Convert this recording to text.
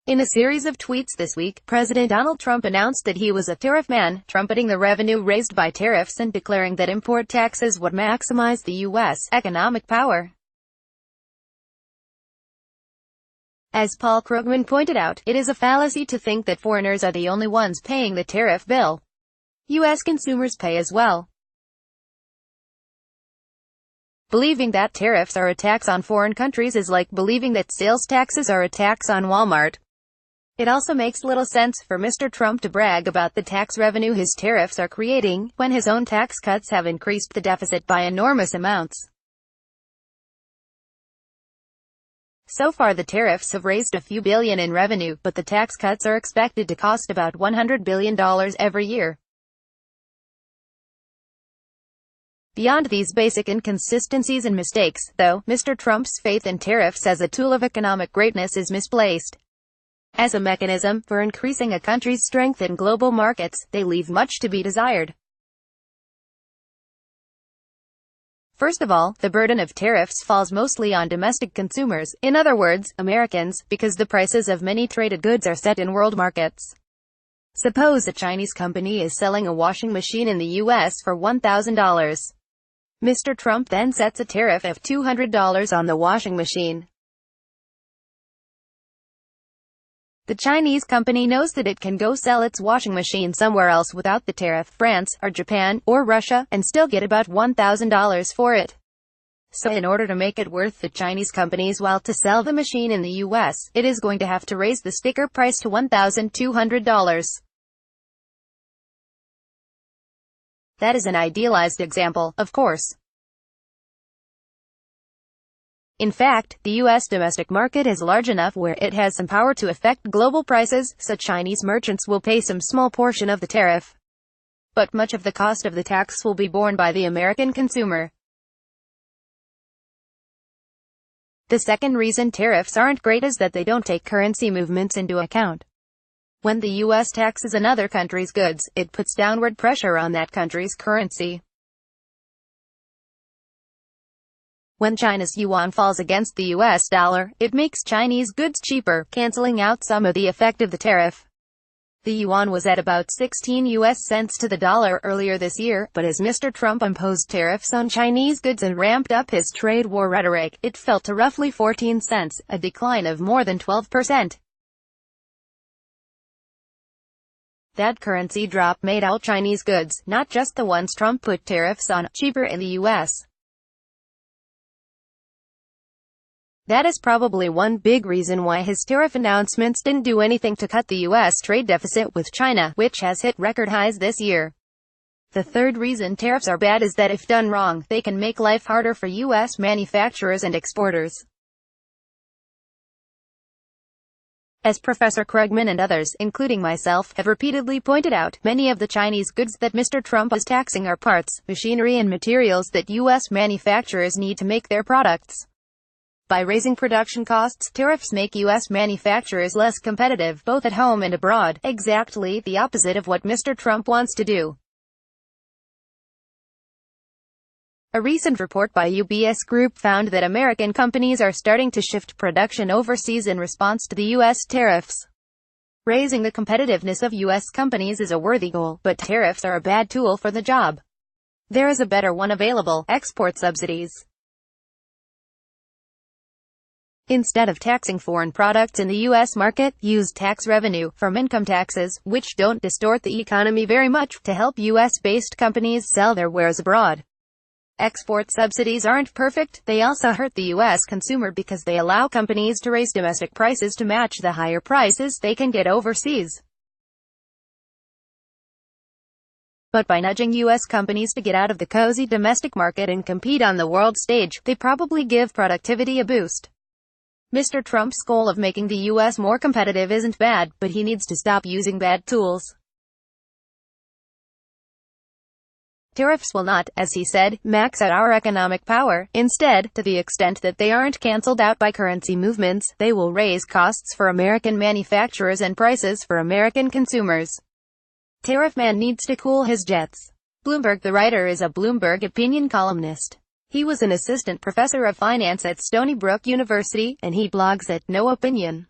In a series of tweets this week, President Donald Trump announced that he was a tariff man, trumpeting the revenue raised by tariffs and declaring that import taxes would maximize the U.S. economic power. As Paul Krugman pointed out, it is a fallacy to think that foreigners are the only ones paying the tariff bill. U.S. consumers pay as well. Believing that tariffs are a tax on foreign countries is like believing that sales taxes are a tax on Walmart. It also makes little sense for Mr. Trump to brag about the tax revenue his tariffs are creating, when his own tax cuts have increased the deficit by enormous amounts. So far the tariffs have raised a few billion in revenue, but the tax cuts are expected to cost about $100 billion every year. Beyond these basic inconsistencies and mistakes, though, Mr. Trump's faith in tariffs as a tool of economic greatness is misplaced. As a mechanism for increasing a country's strength in global markets, they leave much to be desired. First of all, the burden of tariffs falls mostly on domestic consumers, in other words, Americans, because the prices of many traded goods are set in world markets. Suppose a Chinese company is selling a washing machine in the U.S. for $1,000. Mr. Trump then sets a tariff of $200 on the washing machine. The Chinese company knows that it can go sell its washing machine somewhere else without the tariff, France, or Japan, or Russia, and still get about $1,000 for it. So in order to make it worth the Chinese company's while to sell the machine in the U.S., it is going to have to raise the sticker price to $1,200. That is an idealized example, of course. In fact, the U.S. domestic market is large enough where it has some power to affect global prices, so Chinese merchants will pay some small portion of the tariff. But much of the cost of the tax will be borne by the American consumer. The second reason tariffs aren't great is that they don't take currency movements into account. When the U.S. taxes another country's goods, it puts downward pressure on that country's currency. When China's yuan falls against the U.S. dollar, it makes Chinese goods cheaper, canceling out some of the effect of the tariff. The yuan was at about 16 U.S. cents to the dollar earlier this year, but as Mr. Trump imposed tariffs on Chinese goods and ramped up his trade war rhetoric, it fell to roughly 14 cents, a decline of more than 12%. That currency drop made all Chinese goods, not just the ones Trump put tariffs on, cheaper in the U.S. That is probably one big reason why his tariff announcements didn't do anything to cut the U.S. trade deficit with China, which has hit record highs this year. The third reason tariffs are bad is that if done wrong, they can make life harder for U.S. manufacturers and exporters. As Professor Krugman and others, including myself, have repeatedly pointed out, many of the Chinese goods that Mr. Trump is taxing are parts, machinery and materials that U.S. manufacturers need to make their products. By raising production costs, tariffs make U.S. manufacturers less competitive, both at home and abroad, exactly the opposite of what Mr. Trump wants to do. A recent report by UBS Group found that American companies are starting to shift production overseas in response to the U.S. tariffs. Raising the competitiveness of U.S. companies is a worthy goal, but tariffs are a bad tool for the job. There is a better one available: export subsidies. Instead of taxing foreign products in the U.S. market, use tax revenue from income taxes, which don't distort the economy very much, to help U.S.-based companies sell their wares abroad. Export subsidies aren't perfect, they also hurt the U.S. consumer because they allow companies to raise domestic prices to match the higher prices they can get overseas. But by nudging U.S. companies to get out of the cozy domestic market and compete on the world stage, they probably give productivity a boost. Mr. Trump's goal of making the U.S. more competitive isn't bad, but he needs to stop using bad tools. Tariffs will not, as he said, max out our economic power. Instead, to the extent that they aren't cancelled out by currency movements, they will raise costs for American manufacturers and prices for American consumers. Tariff Man needs to cool his jets. Bloomberg. The writer is a Bloomberg opinion columnist. He was an assistant professor of finance at Stony Brook University, and he blogs at No Opinion.